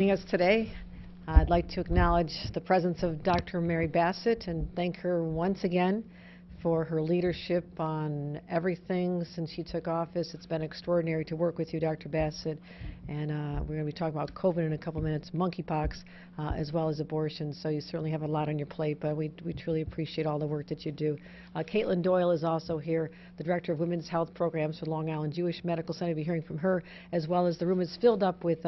Joining us today. I'd like to acknowledge the presence of Dr. Mary Bassett and thank her once again for her leadership on everything since she took office. It's been extraordinary to work with you, Dr. Bassett, and we're going to be talking about COVID in a couple minutes, monkeypox, as well as abortion. So you certainly have a lot on your plate, but we truly appreciate all the work that you do. Caitlin Doyle is also here, the Director of Women's Health Programs for Long Island Jewish Medical Center. We'll be hearing from her, as well as the room is filled up with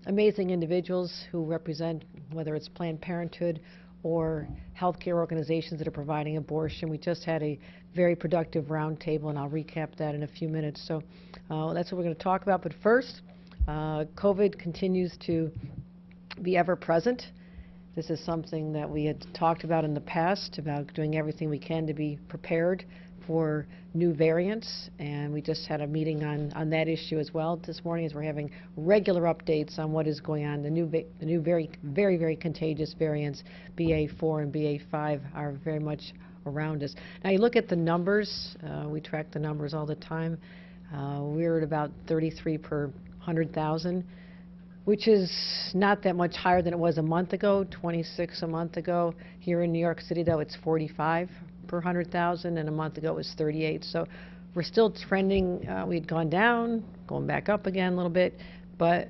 amazing individuals who represent, whether it's Planned Parenthood or healthcare organizations that are providing abortion. We just had a very productive roundtable, and I'll recap that in a few minutes. So that's what we're going to talk about. But first, COVID continues to be ever present. This is something that we had talked about in the past, about doing everything we can to be prepared for new variants, and we just had a meeting on that issue as well this morning, as we're having regular updates on what is going on. The new very contagious variants, BA4 and BA5, are very much around us. Now you look at the numbers, we track the numbers all the time. We're at about 33 per 100,000, which is not that much higher than it was a month ago, 26 a month ago. Here in New York City, though, it's 45 per 100,000, and a month ago it was 38. So we're still trending. We'd gone down, going back up again a little bit, but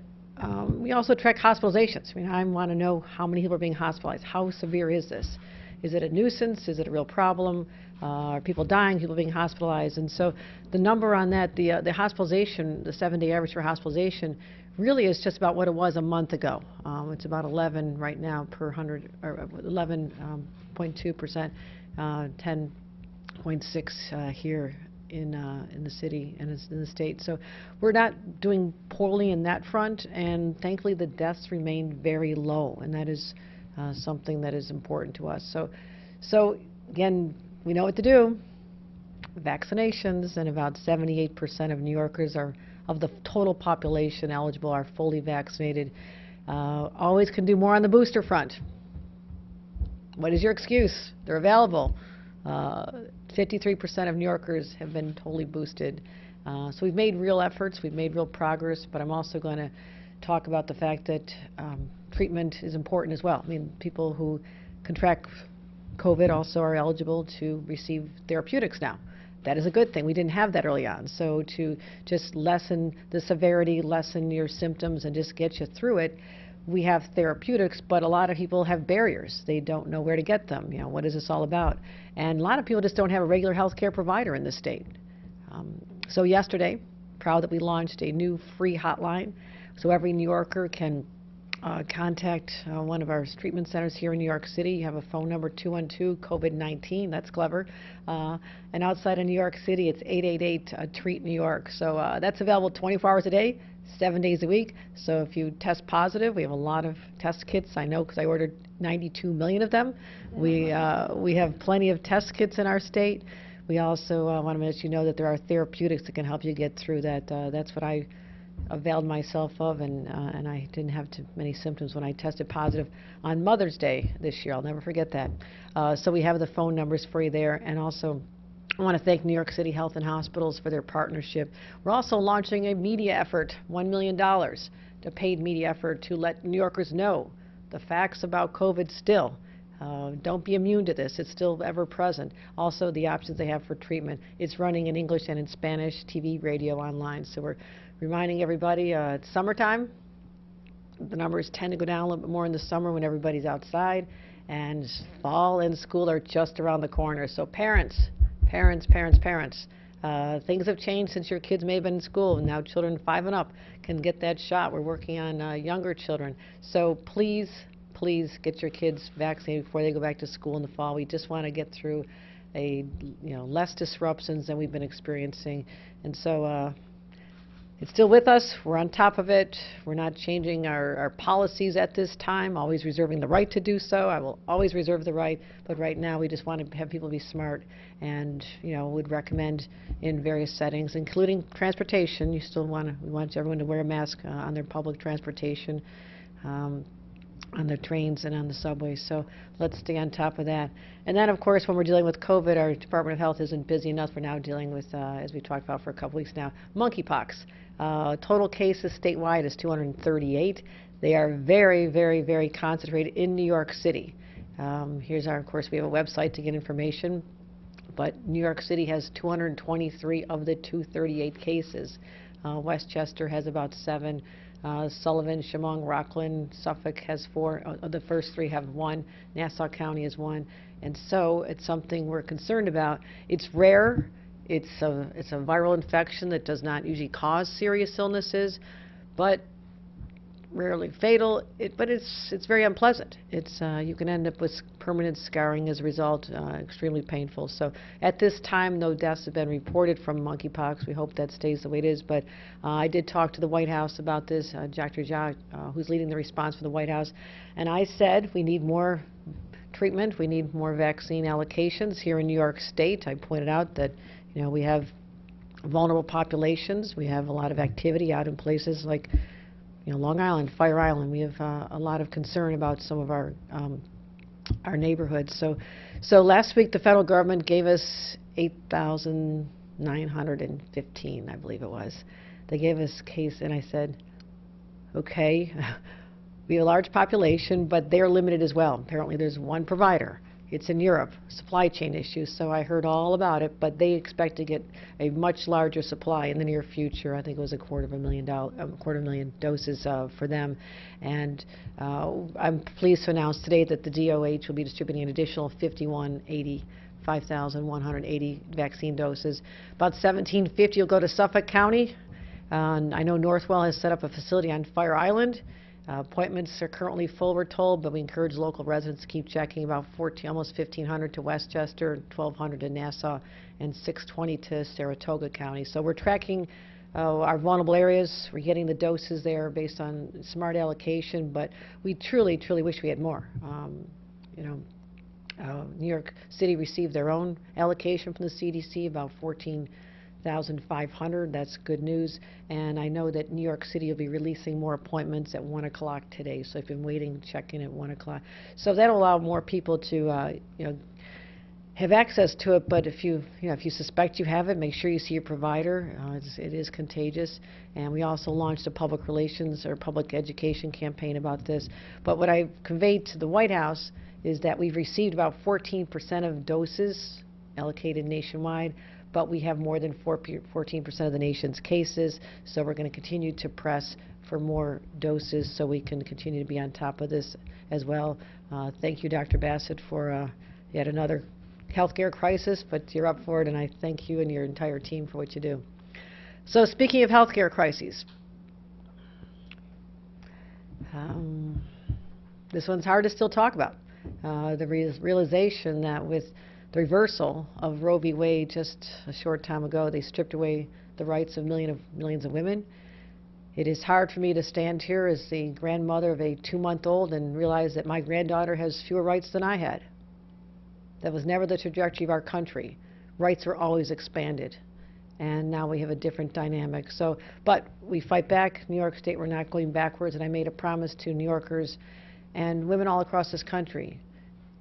we also track hospitalizations. I mean, I want to know how many people are being hospitalized. How severe is this? Is it a nuisance? Is it a real problem? Are people dying? People being hospitalized? And so the number on that, the hospitalization, the 7-day average for hospitalization, really is just about what it was a month ago. It's about 11 right now per 100, or 11.2%. 10.6 here in the city and in the state. So we're not doing poorly in that front, and thankfully the deaths remain very low, and that is something that is important to us. So again, we know what to do. Vaccinations, and about 78% of New Yorkers are, of the total population eligible, are fully vaccinated. Always can do more on the booster front. What is your excuse? They're available. 53% of New Yorkers have been totally boosted. So we've made real efforts, we've made real progress, but I'm also going to talk about the fact that treatment is important as well. I mean, people who contract COVID also are eligible to receive therapeutics now. That is a good thing. We didn't have that early on. So to just lessen the severity, lessen your symptoms, and just get you through it, we have therapeutics, but a lot of people have barriers. They don't know where to get them. You know, what is this all about? And a lot of people just don't have a regular health care provider in the state. So yesterday, proud that we launched a new free hotline, so every New Yorker can contact one of our treatment centers here in New York City. You have a phone number, 212-COVID-19. That's clever. And outside of New York City, it's 888-TREAT-NEW YORK. So that's available 24 hours a day, 7 days a week. So if you test positive, we have a lot of test kits. I know because I ordered 92 million of them. We have plenty of test kits in our state. We also want to let you know that there are therapeutics that can help you get through that. That's what I availed myself of, and I didn't have too many symptoms when I tested positive on Mother's Day this year. I'll never forget that. So we have the phone numbers for you there, and also I want to thank New York City Health and Hospitals for their partnership. We're also launching a media effort, $1 million, a paid media effort to let New Yorkers know the facts about COVID still. Don't be immune to this. It's still ever present. Also, the options they have for treatment. It's running in English and in Spanish, TV, radio, online. So we're reminding everybody it's summertime. The numbers tend to go down a little bit more in the summer when everybody's outside. And fall and school are just around the corner. So parents, things have changed since your kids may have been in school. Now children 5 and up can get that shot. We're working on younger children. So please get your kids vaccinated before they go back to school in the fall. We just want to get through less disruptions than we've been experiencing. And so it's still with us. We're on top of it. We're not changing our policies at this time, always reserving the right to do so. I will always reserve the right, but right now we just want to have people be smart, and would recommend in various settings, including transportation. We want everyone to wear a mask on their public transportation, on the trains and on the subways. So let's stay on top of that. And then, of course, when we're dealing with COVID, our Department of Health isn't busy enough. We're now dealing with, as we talked about for a couple weeks now, monkeypox. Total cases statewide is 238. They are very, very, very concentrated in New York City. Of course, we have a website to get information, but New York City has 223 of the 238 cases. Westchester has about 7. Sullivan, Chemung, Rockland, Suffolk has 4. The first 3 have 1. Nassau County has 1. And so it's something we're concerned about. It's rare. It's a viral infection that does not usually cause serious illnesses, but rarely fatal, but it's very unpleasant. You can end up with permanent scarring as a result, extremely painful. So at this time, no deaths have been reported from monkeypox. We hope that stays the way it is. But I did talk to the White House about this, Dr. Jha, who's leading the response for the White House, and I said we need more treatment, we need more vaccine allocations here in New York State. I pointed out that we have vulnerable populations. We have a lot of activity out in places like Long Island, Fire Island. We have a lot of concern about some of our neighborhoods. So last week the federal government gave us 8,915, I believe it was. They gave us case, and I said, okay, we have a large population, but they're limited as well. Apparently there's one provider. It's in Europe, supply chain issues, so I heard all about it, but they expect to get a much larger supply in the near future. I think it was a quarter of a million doses for them. And I'm pleased to announce today that the DOH will be distributing an additional 5,180 vaccine doses. About 1,750 will go to Suffolk County. I know Northwell has set up a facility on Fire Island. Appointments are currently full, we're told, but we encourage local residents to keep checking. About almost 1,500 to Westchester, 1,200 to Nassau, and 620 to Saratoga County. So we're tracking our vulnerable areas. We're getting the doses there based on smart allocation, but we truly, truly wish we had more. New York City received their own allocation from the CDC, about 14,500. That's good news. And I know that New York City will be releasing more appointments at 1 o'clock today. So if you've been waiting, check in at 1 o'clock. So that'll allow more people to, have access to it. But if you suspect you have it, make sure you see your provider. It is contagious. And we also launched a public relations or public education campaign about this. But what I've conveyed to the White House is that we've received about 14% of doses allocated nationwide, but we have more than 14% of the nation's cases, so we're going to continue to press for more doses so we can continue to be on top of this as well. Thank you, Dr. Bassett, for yet another healthcare crisis, but you're up for it, and I thank you and your entire team for what you do. So speaking of healthcare crises, this one's hard to still talk about. The realization that with the reversal of Roe v. Wade just a short time ago, they stripped away the rights of millions of women. It is hard for me to stand here as the grandmother of a 2-month-old and realize that my granddaughter has fewer rights than I had. That was never the trajectory of our country. Rights were always expanded, and now we have a different dynamic. But we fight back. New York State, we're not going backwards, and I made a promise to New Yorkers and women all across this country.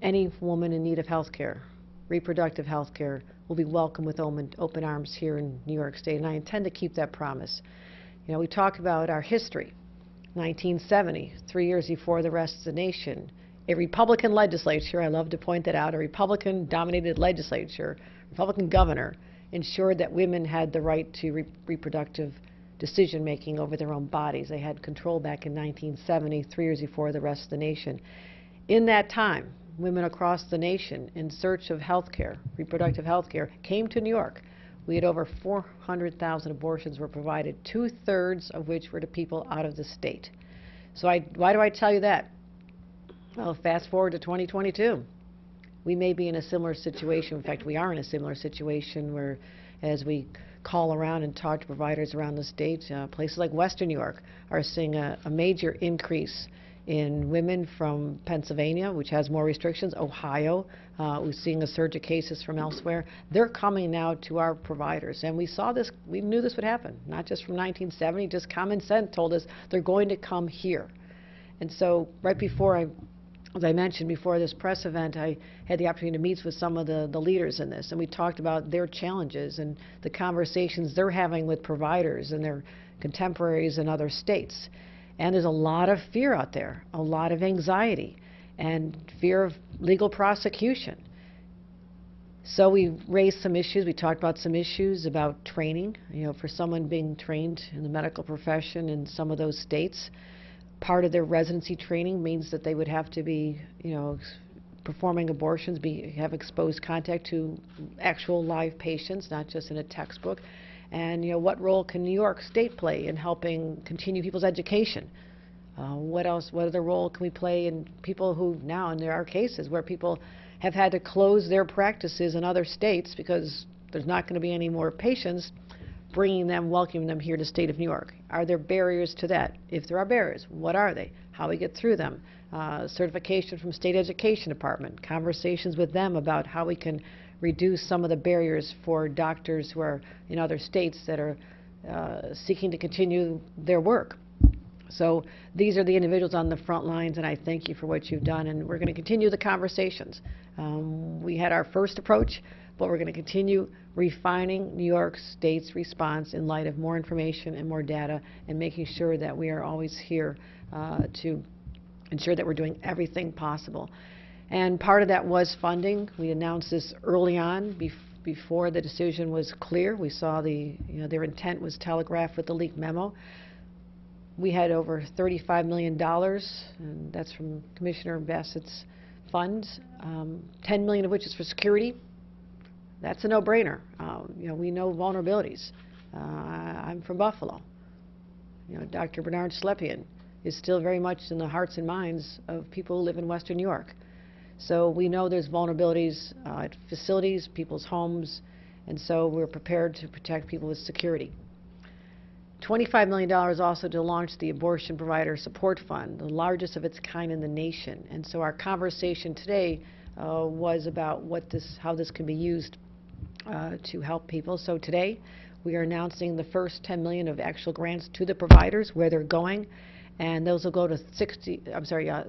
Any woman in need of health care, reproductive health care, will be welcome with open arms here in New York State, and I intend to keep that promise. We talk about our history. 1970, 3 years before the rest of the nation, a Republican legislature, I love to point that out, a Republican-dominated legislature, Republican governor, ensured that women had the right to reproductive decision-making over their own bodies. They had control back in 1970, 3 years before the rest of the nation. In that time, women across the nation in search of health care, reproductive health care, came to New York. We had over 400,000 abortions were provided, 2/3 of which were to people out of the state. So why do I tell you that? Well, fast forward to 2022. We may be in a similar situation. In fact, we are in a similar situation where, as we call around and talk to providers around the state, places like Western New York are seeing a major increase in women from Pennsylvania, which has more restrictions, Ohio, we're seeing a surge of cases from elsewhere. They're coming now to our providers, and we saw this, we knew this would happen, not just from 1970, just common sense told us they're going to come here. And so right before as I mentioned before this press event, I had the opportunity to meet with some of the leaders in this, and we talked about their challenges and the conversations they're having with providers and their contemporaries in other states. And there's a lot of fear out there, a lot of anxiety, and fear of legal prosecution. So we raised some issues. We talked about some issues about training. For someone being trained in the medical profession in some of those states, part of their residency training means that they would have to be, performing abortions, have exposed contact to actual live patients, not just in a textbook. And what role can New York State play in helping continue people's education? What other role can we play in people who now, and there are cases where people have had to close their practices in other states because there's not going to be any more patients, welcoming them here to the state of New York. Are there barriers to that? If there are barriers, what are they? How we get through them? Certification from state education department, conversations with them about how we can reduce some of the barriers for doctors who are in other states that are seeking to continue their work. So these are the individuals on the front lines, and I thank you for what you've done, and we're going to continue the conversations. We had our first approach, but we're going to continue refining New York State's response in light of more information and more data, and making sure that we are always here to ensure that we're doing everything possible. And part of that was funding. We announced this early on before the decision was clear. We saw their intent was telegraphed with the leaked memo. We had over $35 million, and that's from Commissioner Bassett's funds, $10 million of which is for security. That's a no-brainer. We know vulnerabilities. I'm from Buffalo. Dr. Bernard Slepian is still very much in the hearts and minds of people who live in Western New York. So we know there's vulnerabilities at facilities, people's homes, and so we're prepared to protect people with security. $25 million also to launch the Abortion Provider Support Fund, the largest of its kind in the nation. And so our conversation today was about how this can be used to help people. So today we are announcing the first $10 million of actual grants to the providers, where they're going, and those will go to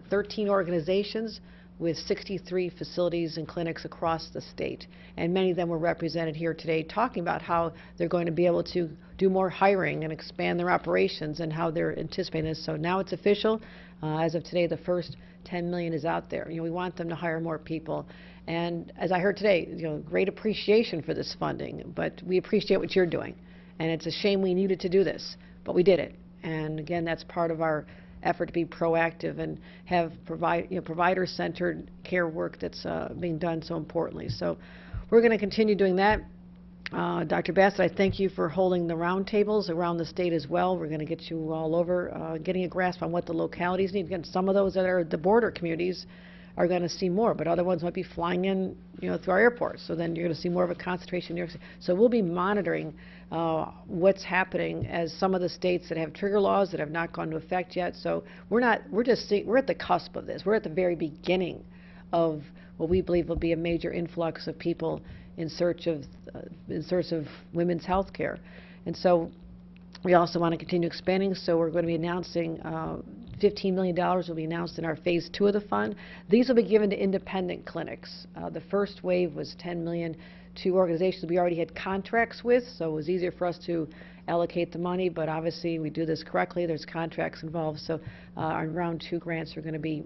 13 organizations with 63 facilities and clinics across the state. And many of them were represented here today talking about how they're going to be able to do more hiring and expand their operations and how they're anticipating this. So now it's official. As of today, the first $10 million is out there. We want them to hire more people. And as I heard today, great appreciation for this funding, but we appreciate what you're doing. And it's a shame we needed to do this, but we did it. And again, that's part of our effort to be proactive and have provider-centered care work that's being done so importantly. So we're going to continue doing that. Dr. Bassett, I thank you for holding the roundtables around the state as well. We're going to get you all over, getting a grasp on what the localities need. Again, some of those that are the border communities are going to see more, but other ones might be flying in, through our airports. So then you're going to see more of a concentration in New York City. So we'll be monitoring what's happening as some of the states that have trigger laws that have not gone into effect yet. So we're at the cusp of this. We're at the very beginning of what we believe will be a major influx of people in search of women's health care. And so we also want to continue expanding. So we're going to be announcing $15 million will be announced in our phase 2 of the fund. These will be given to independent clinics. The first wave was $10 million to organizations we already had contracts with, so it was easier for us to allocate the money, but obviously we do this correctly. There's contracts involved, so our round 2 grants are going to be,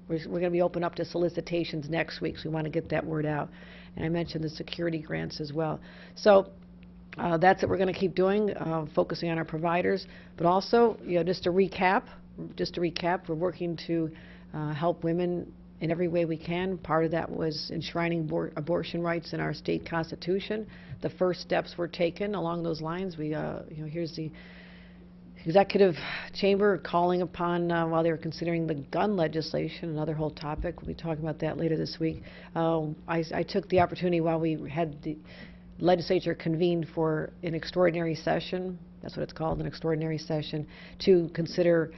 we're going to be open up to solicitations next week, so we want to get that word out. And I mentioned the security grants as well. So that's what we're going to keep doing, focusing on our providers, but also, just to recap, we're working to help women in every way we can. Part of that was enshrining abortion rights in our state constitution. The first steps were taken along those lines. We, here's the executive chamber calling upon, while they were considering the gun legislation, another whole topic. We'll be talking about that later this week. I took the opportunity while we had the legislature convened for an extraordinary session, that's what it's called, an extraordinary session, to consider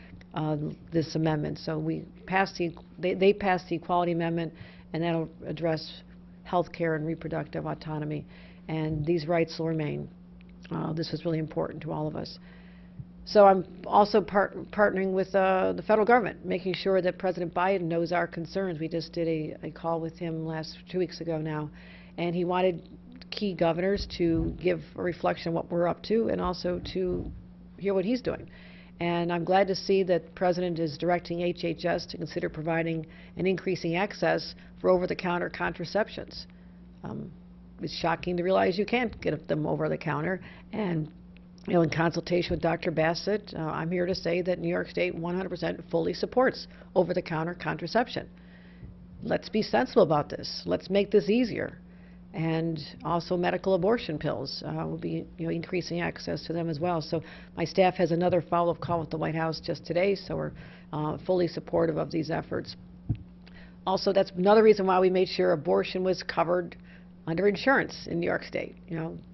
this amendment. So we passed they passed the Equality Amendment, and that'll address health care and reproductive autonomy, and these rights will remain. This was really important to all of us. So I'm also partnering with the federal government, making sure that President Biden knows our concerns. We just did a call with him 2 weeks ago now, and he wanted key governors to give a reflection of what we're up to and also to hear what he's doing. And I'm glad to see that the President is directing HHS to consider providing and increasing access for over-the-counter contraceptions. It's shocking to realize you can't get them over the counter. And in consultation with Dr. Bassett, I'm here to say that New York State 100% fully supports over-the-counter contraception. Let's be sensible about this. Let's make this easier. And also medical abortion pills will be increasing access to them as well. So my staff has another follow-up call with the White House just today, so we're fully supportive of these efforts. Also, that's another reason why we made sure abortion was covered under insurance in New York State.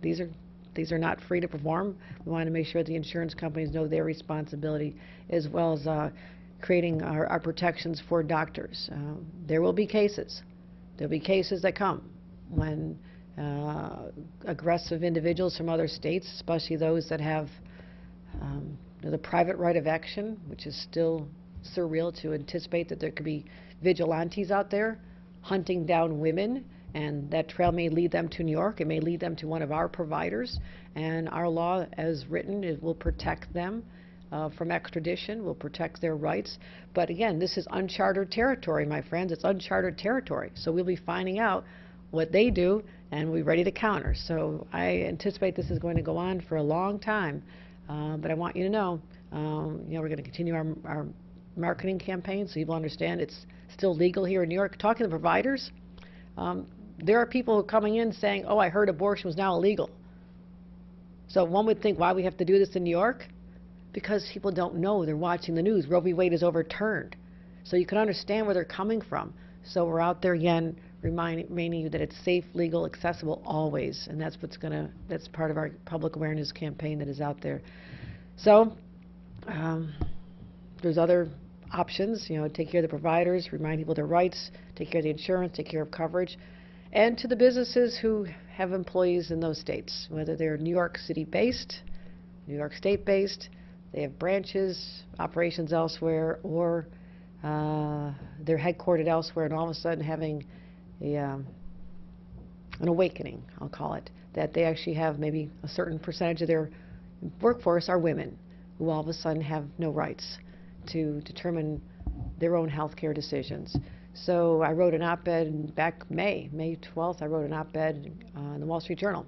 These are not free to perform. We want to make sure the insurance companies know their responsibility, as well as creating our protections for doctors. There will be cases. There'll be cases that come when aggressive individuals from other states, especially those that have the private right of action, which is still surreal to anticipate that there could be vigilantes out there hunting down women, and that trail may lead them to New York. It may lead them to one of our providers, and our law, as written, it will protect them from extradition, will protect their rights. But again, this is uncharted territory, my friends. It's uncharted territory. So we'll be finding out what they do, and we're ready to counter. So I anticipate this is going to go on for a long time, but I want you to know, we're going to continue our marketing campaign so people understand it's still legal here in New York. Talking to providers, there are people coming in saying, oh, I heard abortion was now illegal. So one would think, why we have to do this in New York? Because people don't know. They're watching the news. Roe v. Wade is overturned. So you can understand where they're coming from. So we're out there again reminding you that it's safe, legal, accessible always, and that's part of our public awareness campaign that is out there. So there's other options, take care of the providers, remind people of their rights, take care of the insurance, take care of coverage, and to the businesses who have employees in those states, whether they're New York City based, New York State based, they have branches, operations elsewhere, or they're headquartered elsewhere, and all of a sudden having an awakening, I'll call it, that they actually have maybe a certain percentage of their workforce are women who all of a sudden have no rights to determine their own health care decisions. So I wrote an op-ed back May 12th, I wrote an op-ed in the Wall Street Journal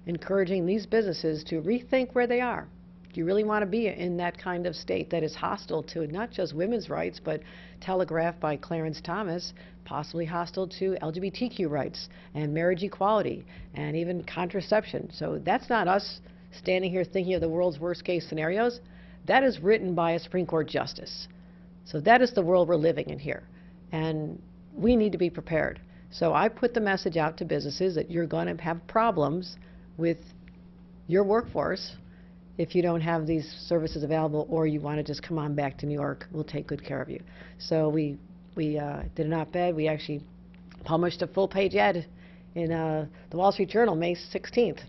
encouraging these businesses to rethink where they are. Do you really want to be in that kind of state that is hostile to not just women's rights, but telegraphed by Clarence Thomas, possibly hostile to LGBTQ rights and marriage equality and even contraception? So that's not us standing here thinking of the world's worst case scenarios. That is written by a Supreme Court justice. So that is the world we're living in here. And we need to be prepared. So I put the message out to businesses that you're going to have problems with your workforce if you don't have these services available, or you want to just come on back to New York. We'll take good care of you. So we did an op-ed. We actually published a full-page ad in the Wall Street Journal May 16th.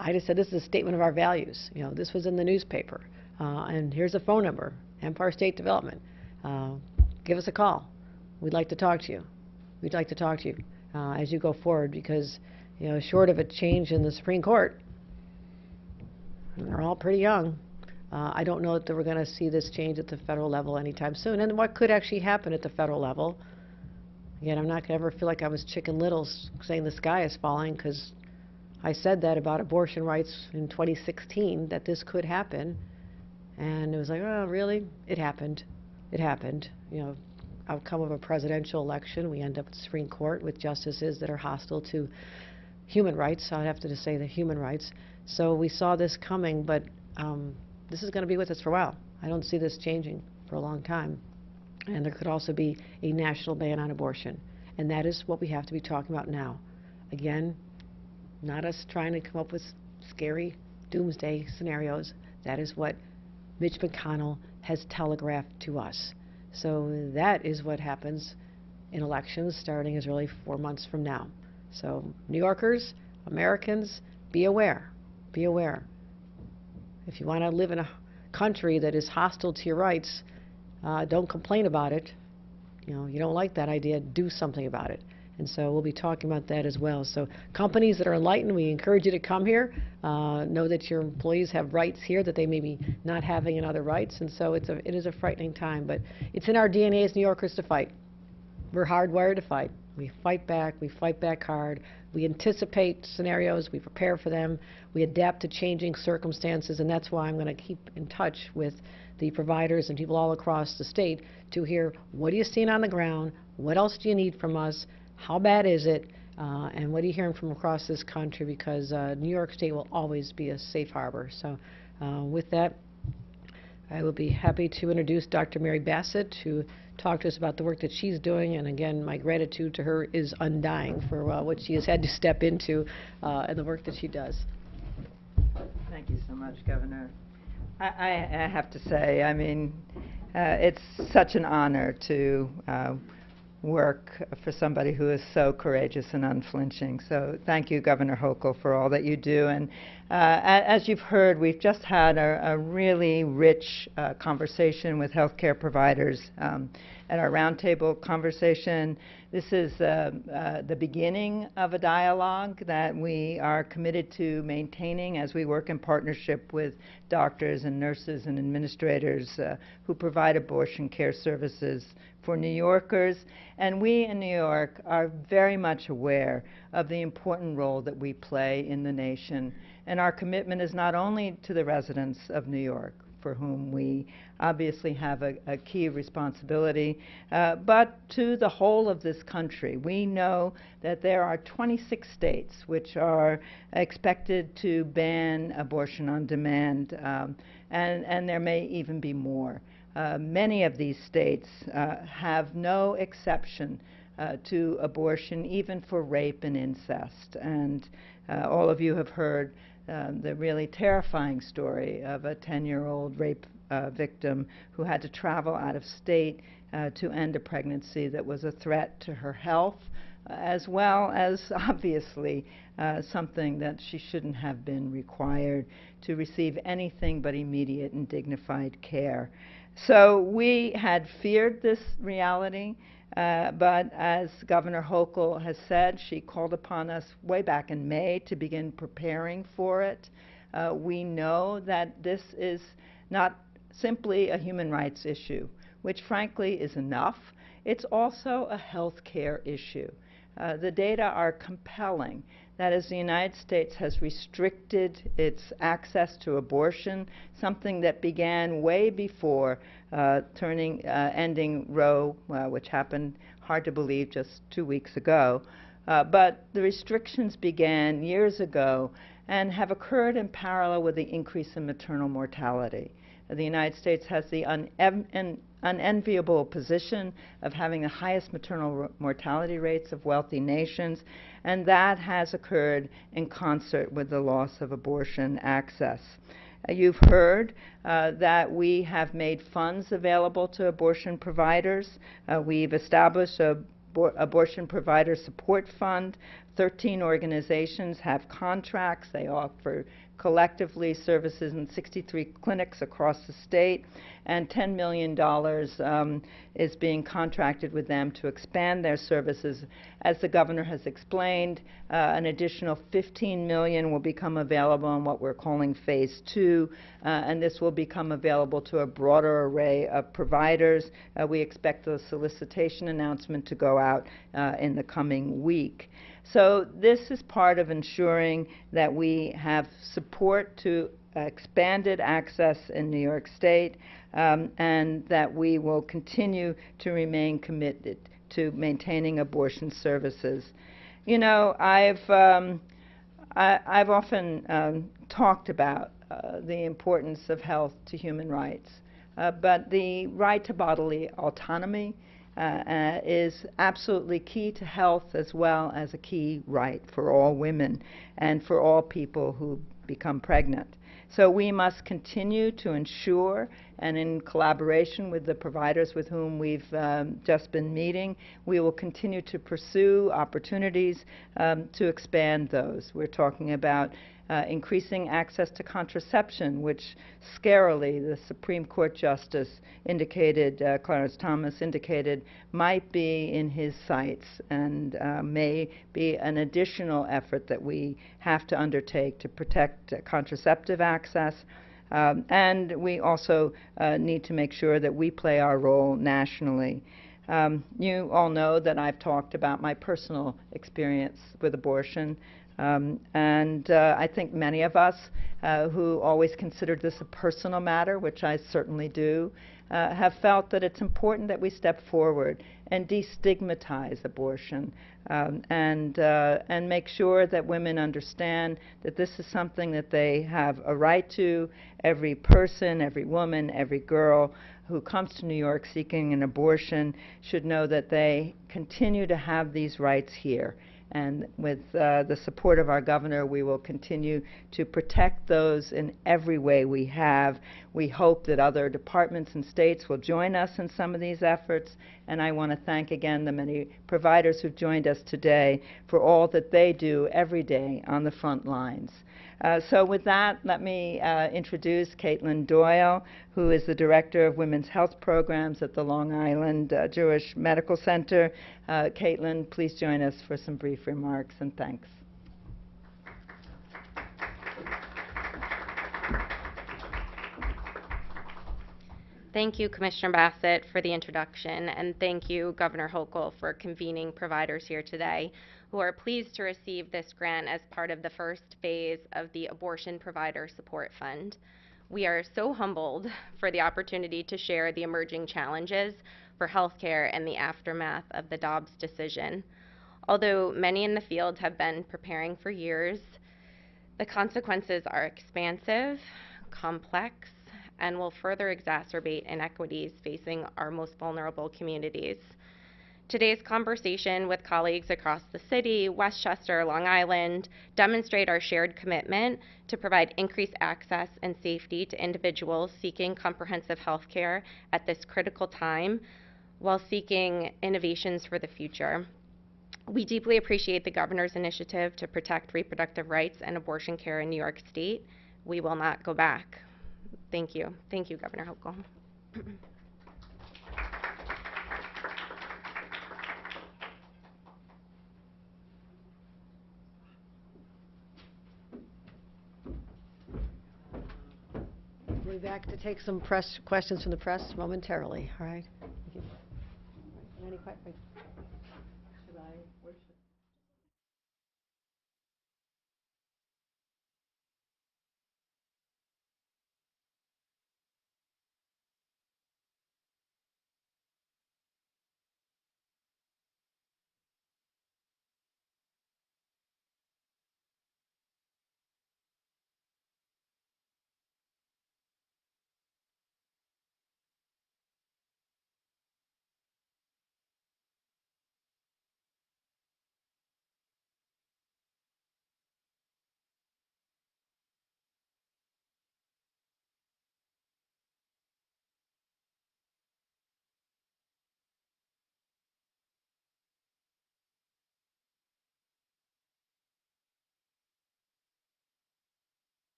I just said, this is a statement of our values. This was in the newspaper. And here's a phone number, Empire State Development. Give us a call. We'd like to talk to you. We'd like to talk to you as you go forward, because short of a change in the Supreme Court, and they're all pretty young, I don't know that we're going to see this change at the federal level anytime soon. And what could actually happen at the federal level? Again, I'm not going to ever feel like I was Chicken Little saying the sky is falling, because I said that about abortion rights in 2016, that this could happen. And it was like, oh, really? It happened. It happened. Outcome of a presidential election, we end up at the Supreme Court with justices that are hostile to human rights. I'd have to just say the human rights. So we saw this coming, but this is going to be with us for a while. I don't see this changing for a long time. And there could also be a national ban on abortion. And that is what we have to be talking about now. Again, not us trying to come up with scary doomsday scenarios. That is what Mitch McConnell has telegraphed to us. So that is what happens in elections starting as early 4 months from now. So New Yorkers, Americans, be aware. Be aware. If you want to live in a country that is hostile to your rights, don't complain about it. You don't like that idea, do something about it. And so we'll be talking about that as well. So companies that are enlightened, we encourage you to come here. Know that your employees have rights here that they may be not having in other rights. And so it is a frightening time. But it's in our DNA as New Yorkers to fight. We're hardwired to fight. We fight back hard. We anticipate scenarios, we prepare for them, we adapt to changing circumstances, and that's why I'm going to keep in touch with the providers and people all across the state to hear, what are you seeing on the ground, what else do you need from us, how bad is it, and what are you hearing from across this country, because New York State will always be a safe harbor. So with that, I will be happy to introduce Dr. Mary Bassett to talk to us about the work that she's doing, and again, my gratitude to her is undying for what she has had to step into and the work that she does. Thank you so much, Governor. I have to say, I mean, it's such an honor to work for somebody who is so courageous and unflinching. So thank you, Governor Hochul, for all that you do. And as you've heard, we've just had a really rich conversation with healthcare providers at our roundtable conversation. This is the beginning of a dialogue that we are committed to maintaining as we work in partnership with doctors and nurses and administrators who provide abortion care services for New Yorkers. And we in New York are very much aware of the important role that we play in the nation. And our commitment is not only to the residents of New York, for whom we obviously have a key responsibility, but to the whole of this country. We know that there are 26 states which are expected to ban abortion on demand, and there may even be more. Many of these states have no exception to abortion, even for rape and incest. And all of you have heard the really terrifying story of a 10-year-old rape victim who had to travel out of state to end a pregnancy that was a threat to her health, as well as obviously something that she shouldn't have been required to receive anything but immediate and dignified care. So we had feared this reality, but as Governor Hochul has said, she called upon us way back in May to begin preparing for it. We know that this is not simply a human rights issue, which frankly is enough. It's also a health care issue. The data are compelling that as the United States has restricted its access to abortion, something that began way before ending Roe, which happened, hard to believe, just 2 weeks ago. But the restrictions began years ago and have occurred in parallel with the increase in maternal mortality. The United States has the unenviable position of having the highest maternal mortality rates of wealthy nations, and that has occurred in concert with the loss of abortion access. You've heard that we have made funds available to abortion providers. We've established a abortion provider support fund. 13 organizations have contracts. They offer collectively services in 63 clinics across the state, and $10 million is being contracted with them to expand their services. As the governor has explained, an additional $15 million will become available in what we're calling phase 2, and this will become available to a broader array of providers. We expect the solicitation announcement to go out in the coming week. So this is part of ensuring that we have support to expanded access in New York State, and that we will continue to remain committed to maintaining abortion services. You know, I've often talked about the importance of health to human rights, but the right to bodily autonomy is absolutely key to health, as well as a key right for all women and for all people who become pregnant. So we must continue to ensure and in collaboration with the providers with whom we've just been meeting, we will continue to pursue opportunities to expand those. We're talking about increasing access to contraception, which scarily the Supreme Court Justice indicated, Clarence Thomas indicated, might be in his sights and may be an additional effort that we have to undertake to protect contraceptive access. And we also need to make sure that we play our role nationally. You all know that I've talked about my personal experience with abortion. And I think many of us who always considered this a personal matter, which I certainly do, have felt that it's important that we step forward and destigmatize abortion and make sure that women understand that this is something that they have a right to. Every person, every woman, every girl who comes to New York seeking an abortion should know that they continue to have these rights here. And with the support of our governor, we will continue to protect those in every way we have. We hope that other departments and states will join us in some of these efforts. And I want to thank again the many providers who've joined us today for all that they do every day on the front lines. So with that, let me introduce Caitlin Doyle, who is the Director of Women's Health Programs at the Long Island Jewish Medical Center. Caitlin, please join us for some brief remarks, and thanks. Thank you, Commissioner Bassett, for the introduction, and thank you, Governor Hochul, for convening providers here today who are pleased to receive this grant as part of the first phase of the Abortion Provider Support Fund. We are so humbled for the opportunity to share the emerging challenges for healthcare and the aftermath of the Dobbs decision. Although many in the field have been preparing for years, the consequences are expansive, complex, and will further exacerbate inequities facing our most vulnerable communities. Today's conversation with colleagues across the city, Westchester, Long Island, demonstrate our shared commitment to provide increased access and safety to individuals seeking comprehensive health care at this critical time while seeking innovations for the future. We deeply appreciate the governor's initiative to protect reproductive rights and abortion care in New York State. We will not go back. Thank you. Thank you, Governor Hochul. We'll be back to take some questions from the press momentarily. All right. Thank you. Any questions?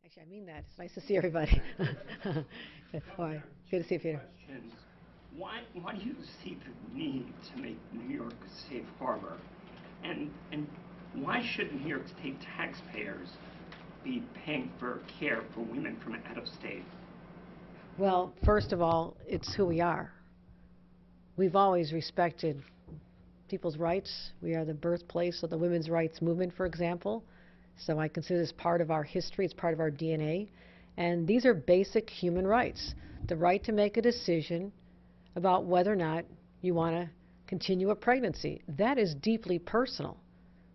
Actually, I mean that. It's nice to see everybody. Hi. Good to see you, Peter. Questions. Why do you see the need to make New York a safe harbor? And why should New York State taxpayers be paying for care for women from out of state? Well, first of all, it's who we are. We've always respected people's rights. We are the birthplace of the women's rights movement, for example. So I consider this part of our history. It's part of our DNA. And these are basic human rights. The right to make a decision about whether or not you want to continue a pregnancy. That is deeply personal.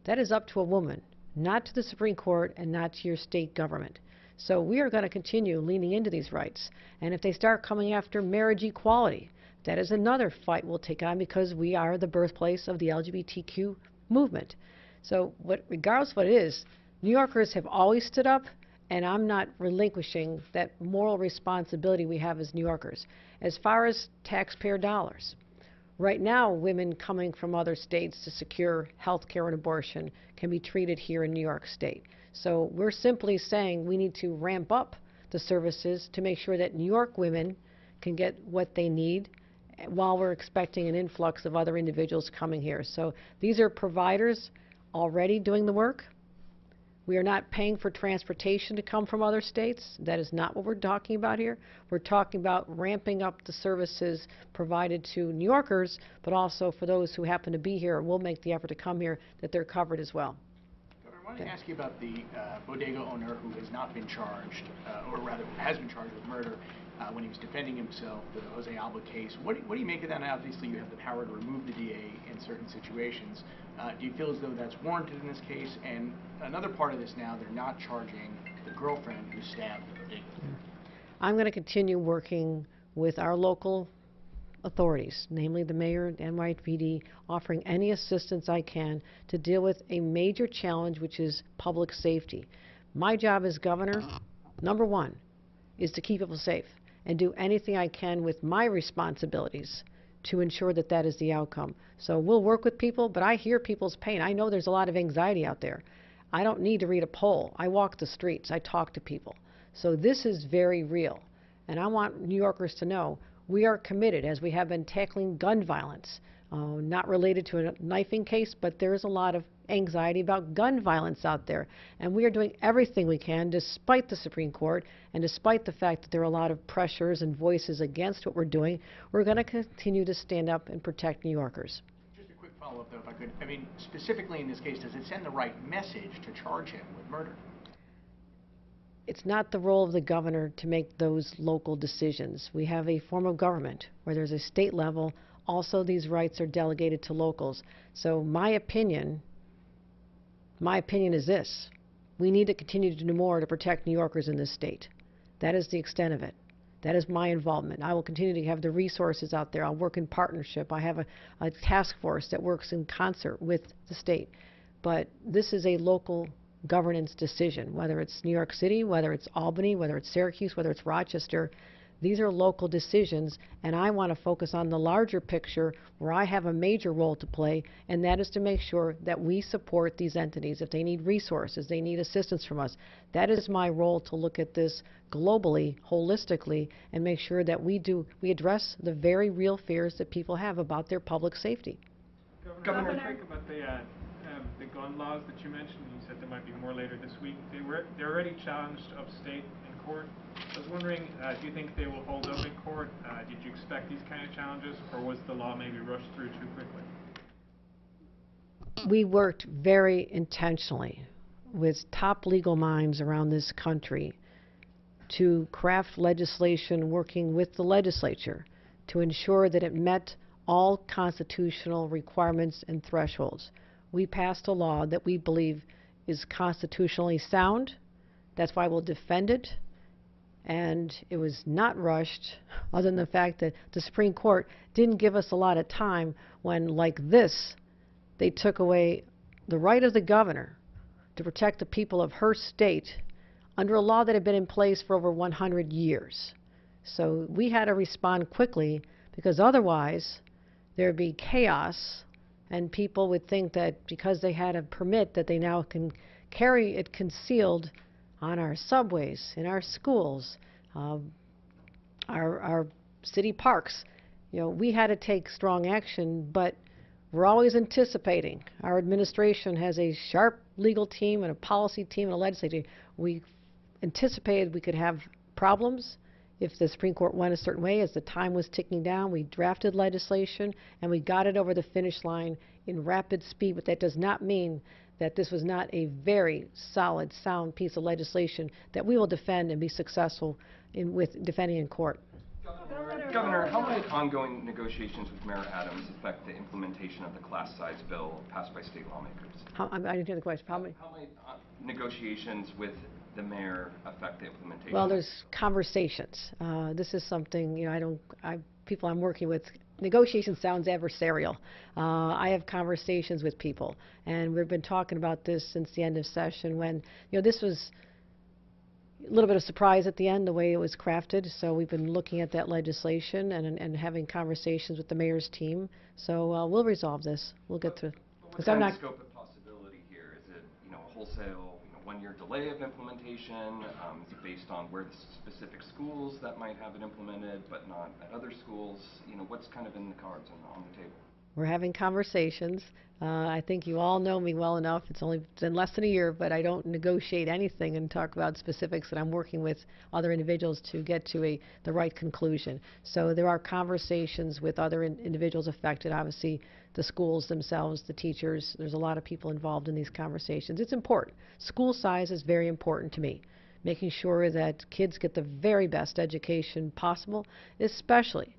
That is up to a woman, not to the Supreme Court and not to your state government. So we are going to continue leaning into these rights. And if they start coming after marriage equality, that is another fight we'll take on, because we are the birthplace of the LGBTQ movement. So regardless of what it is, New Yorkers have always stood up, and I'm not relinquishing that moral responsibility we have as New Yorkers. As far as taxpayer dollars, right now women coming from other states to secure health care and abortion can be treated here in New York State. So we're simply saying we need to ramp up the services to make sure that New York women can get what they need while we're expecting an influx of other individuals coming here. So these are providers already doing the work. We are not paying for transportation to come from other states. That is not what we're talking about here. We're talking about ramping up the services provided to New Yorkers, but also for those who happen to be here. We'll make the effort to come here, that they're covered as well. Governor, I wanted to ask you about the bodega owner who has not been charged, or rather has been charged with murder when he was defending himself, the Jose Alba case. What do you make of that? Obviously, you have the power to remove the DA in certain situations. Do you feel as though that's warranted in this case? And another part of this now, they're not charging the girlfriend who stabbed the bodega. I'm going to continue working with our local authorities, namely the mayor and NYPD, offering any assistance I can to deal with a major challenge, which is public safety. My job as governor, number one, is to keep people safe and do anything I can with my responsibilities to ensure that that is the outcome. So we'll work with people, but I hear people's pain. I know there's a lot of anxiety out there. I don't need to read a poll. I walk the streets. I talk to people. So this is very real. And I want New Yorkers to know we are committed, as we have been, tackling gun violence. Not related to a knifing case, but there is a lot of anxiety about gun violence out there. And we are doing everything we can, despite the Supreme Court, and despite the fact that there are a lot of pressures and voices against what we're doing. We're going to continue to stand up and protect New Yorkers. Just a quick follow-up, though, if I could. I mean, specifically in this case, does it send the right message to charge him with murder? It's not the role of the governor to make those local decisions. We have a form of government where there's a state level. Also, these rights are delegated to locals. So my opinion is this: we need to continue to do more to protect New Yorkers in this state. That is the extent of it. That is my involvement. I will continue to have the resources out there. I'll work in partnership. I have a task force that works in concert with the state. But this is a local governance decision, whether it's New York City, whether it's Albany, whether it's Syracuse, whether it's Rochester. These are local decisions, and I want to focus on the larger picture where I have a major role to play, and that is to make sure that we support these entities. If they need resources, they need assistance from us. That is my role, to look at this globally, holistically, and make sure that we address the very real fears that people have about their public safety. Governor, what do you think about the gun laws that you mentioned? You said there might be more later this week. They're already challenged upstate in court. I was wondering, do you think they will hold up in court? Did you expect these kind of challenges, or was the law maybe rushed through too quickly? We worked very intentionally with top legal minds around this country to craft legislation working with the legislature to ensure that it met all constitutional requirements and thresholds. We passed a law that we believe is constitutionally sound. That's why we'll defend it. And it was not rushed, other than the fact that the Supreme Court didn't give us a lot of time when, like this, they took away the right of the governor to protect the people of her state under a law that had been in place for over 100 years. So we had to respond quickly, because otherwise there would be chaos, and people would think that because they had a permit that they now can carry it concealed on our subways, in our schools, our city parks. You know, we had to take strong action, but we're always anticipating. Our administration has a sharp legal team and a policy team and a legislative team. We anticipated we could have problems if the Supreme Court went a certain way. As the time was ticking down, we drafted legislation and we got it over the finish line in rapid speed, but that does not mean that this was not a very solid, sound piece of legislation that we will defend and be successful with defending in court. Governor, how might ongoing negotiations with Mayor Adams affect the implementation of the class size bill passed by state lawmakers? I didn't hear the question. How might Negotiations with the mayor affect the implementation? Well, there's conversations. This is something, you know, people I'm working with, negotiation sounds adversarial. I have conversations with people, and we've been talking about this since the end of session when, you know, this was a little bit of surprise at the end, the way it was crafted. So we've been looking at that legislation and having conversations with the mayor's team. So we'll resolve this. We'll get through. What's the scope of possibility here? Is it, you know, a wholesale, you know, one-year delay of implementation? Is it based on where the specific schools that might have it implemented, but not at other schools? You know, what's kind of in the cards on the table? We're having conversations. I think you all know me well enough. It's only been less than a year, but I don't negotiate anything and talk about specifics, that I'm working with other individuals to get to the right conclusion. So there are conversations with other individuals affected, obviously the schools themselves, the teachers. There's a lot of people involved in these conversations. It's important. School size is very important to me, making sure that kids get the very best education possible, especially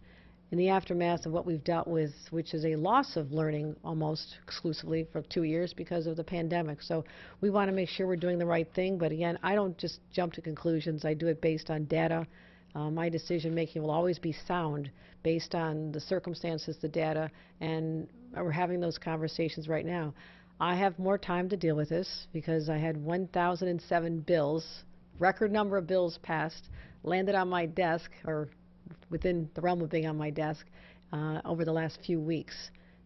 in the aftermath of what we've dealt with, which is a loss of learning almost exclusively for 2 years because of the pandemic. So we want to make sure we're doing the right thing, but again, I don't just jump to conclusions. I do it based on data. My decision making will always be sound based on the circumstances, the data, and we're having those conversations right now. I have more time to deal with this because I had 1,007 bills, record number of bills passed, landed on my desk, or within the realm of being on my desk over the last few weeks.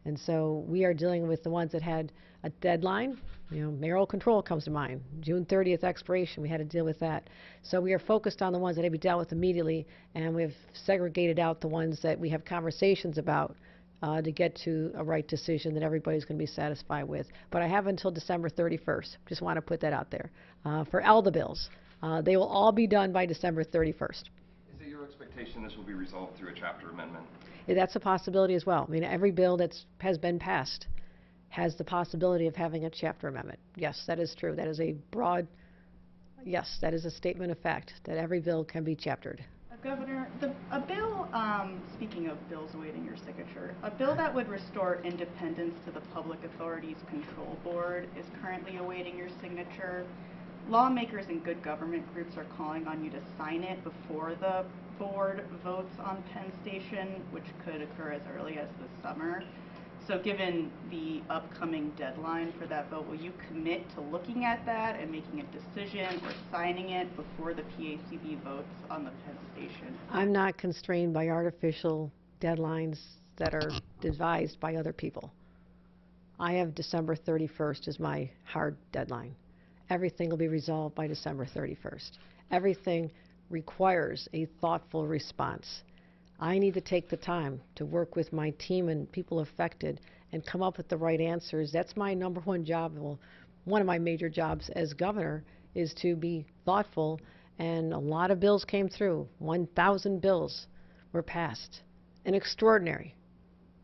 And so we are dealing with the ones that had a deadline. You know, mayoral control comes to mind. June 30th expiration, we had to deal with that. So we are focused on the ones that had to be dealt with immediately, and we've segregated out the ones that we have conversations about to get to a right decision that everybody's going to be satisfied with. But I have until December 31st. Just want to put that out there. For all the bills, they will all be done by December 31st. Is it your expectation this will be resolved through a chapter amendment? That's a possibility as well. I mean, every bill that has been passed has the possibility of having a chapter amendment. Yes, that is true. That is a broad, yes, that is a statement of fact, that every bill can be chaptered. Governor, a bill, speaking of bills awaiting your signature, a bill that would restore independence to the Public Authorities Control Board is currently awaiting your signature. Lawmakers and good government groups are calling on you to sign it before the board votes on Penn Station, which could occur as early as this summer. So given the upcoming deadline for that vote, will you commit to looking at that and making a decision or signing it before the PACB votes on the Penn Station? I'm not constrained by artificial deadlines that are devised by other people. I have December 31st as my hard deadline. Everything will be resolved by December 31st. Everything requires a thoughtful response. I need to take the time to work with my team and people affected and come up with the right answers. That's my number one job. Well, one of my major jobs as governor is to be thoughtful, and a lot of bills came through. 1,000 bills were passed. An extraordinary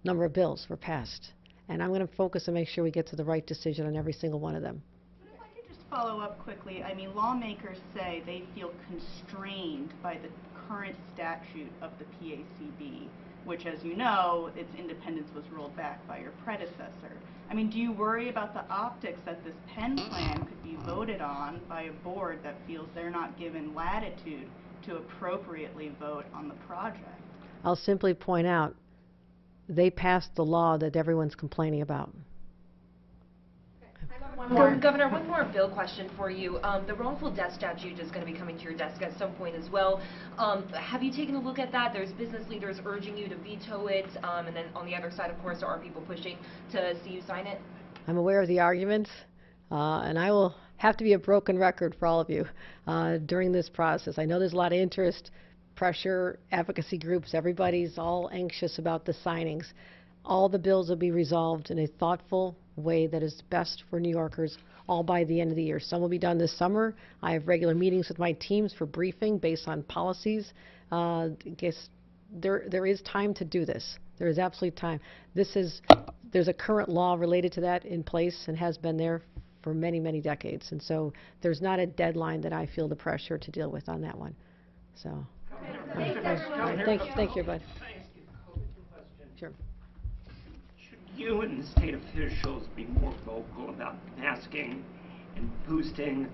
number of bills were passed. And I'm going to focus and make sure we get to the right decision on every single one of them. If I could just follow up quickly, I mean, lawmakers say they feel constrained by the current statute of the PACB, which, as you know, its independence was rolled back by your predecessor. I mean, do you worry about the optics that this Penn plan could be voted on by a board that feels they're not given latitude to appropriately vote on the project? I'll simply point out they passed the law that everyone's complaining about. Governor, one more bill question for you. The wrongful death statute is going to be coming to your desk at some point as well. Have you taken a look at that? There's business leaders urging you to veto it, and then on the other side, of course, there are people pushing to see you sign it. I'm aware of the arguments, and I will have to be a broken record for all of you during this process. I know there's a lot of interest, pressure, advocacy groups. Everybody's all anxious about the signings. All the bills will be resolved in a thoughtful way that is best for New Yorkers, all by the end of the year. Some will be done this summer. I have regular meetings with my teams for briefing based on policies. Guess there is time to do this. There is absolutely time. There's a current law related to that in place and has been there for many, many decades. And so there's not a deadline that I feel the pressure to deal with on that one. So, thank you, bud. Sure. Should you and the state officials be more vocal about masking and boosting?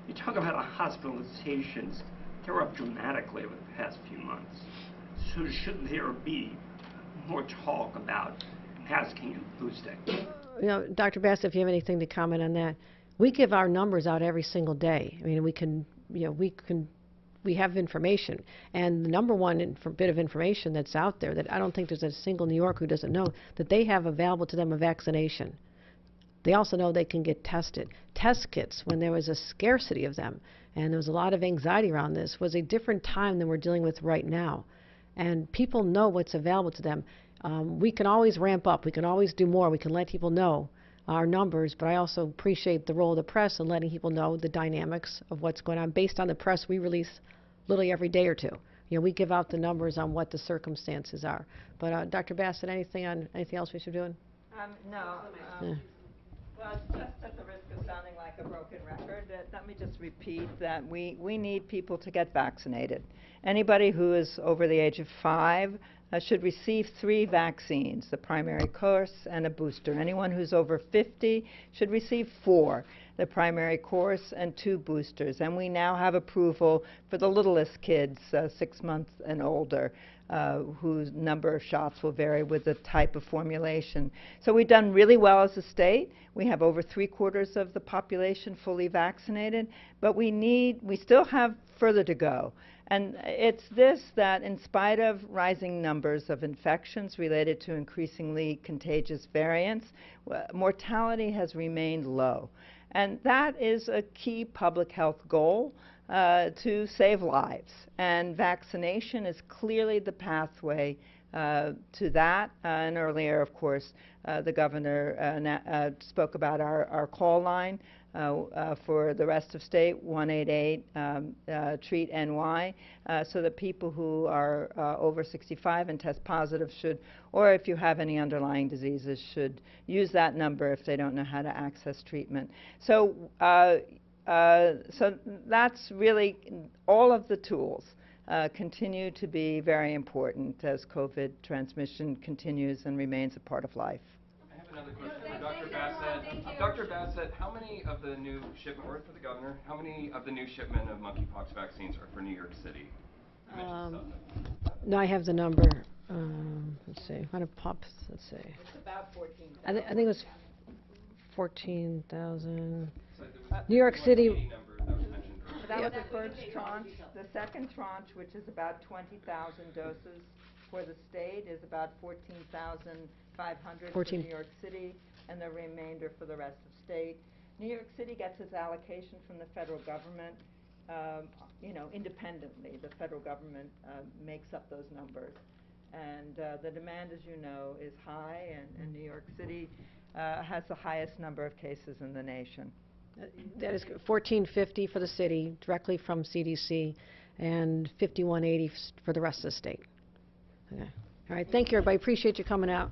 You talk about hospitalizations. They're up dramatically over the past few months. So should there be more talk about masking and boosting? You know, Dr. Bassett, if you have anything to comment on that, we give our numbers out every single day. I mean, we have information, and the number one bit of information that's out there that I don't think there's a single New Yorker who doesn't know, that they have available to them a vaccination. They also know they can get tested. Test kits, when there was a scarcity of them, and there was a lot of anxiety around this, was a different time than we're dealing with right now. And people know what's available to them. We can always ramp up. We can always do more. We can let people know our numbers, but I also appreciate the role of the press in letting people know the dynamics of what's going on. Based on the press, we release literally every day or two. You know, we give out the numbers on what the circumstances are. But Dr. Bassett, anything else we should be doing? No. Yeah. Well, just at the risk of sounding like a broken record, let me just repeat that we need people to get vaccinated. Anybody who is over the age of 5 should receive 3 vaccines, the primary course and a booster. Anyone who's over 50 should receive 4, the primary course and 2 boosters. And we now have approval for the littlest kids, 6 months and older, whose number of shots will vary with the type of formulation. So we've done really well as a state. We have over 3/4 of the population fully vaccinated, but we still have further to go. And it's this that, in spite of rising numbers of infections related to increasingly contagious variants, mortality has remained low. And that is a key public health goal to save lives. And vaccination is clearly the pathway to that. And earlier, of course, the governor spoke about our call line for the rest of state, 188-TREAT-NY, so that people who are over 65 and test positive should, or if you have any underlying diseases, should use that number if they don't know how to access treatment. So, so that's really all of the tools continue to be very important as COVID transmission continues and remains a part of life. I have another question for Dr. Bassett. Dr. Bassett, how many of the new shipment, or for the governor, how many of the new shipment of monkeypox vaccines are for New York City? No, I have the number. Let's see. What it pops? Let's see. It's about 14. I think it was 14,000. New York City. That was the first tranche. The second tranche, which is about 20,000 doses for the state, is about 14,500 for New York City, and the remainder for the rest of state. New York City gets its allocation from the federal government, independently. The federal government makes up those numbers. And the demand, as you know, is high, and New York City has the highest number of cases in the nation. That is 1450 for the city, directly from CDC, and 5180 for the rest of the state. Okay. All right. Thank you, everybody. Appreciate you coming out.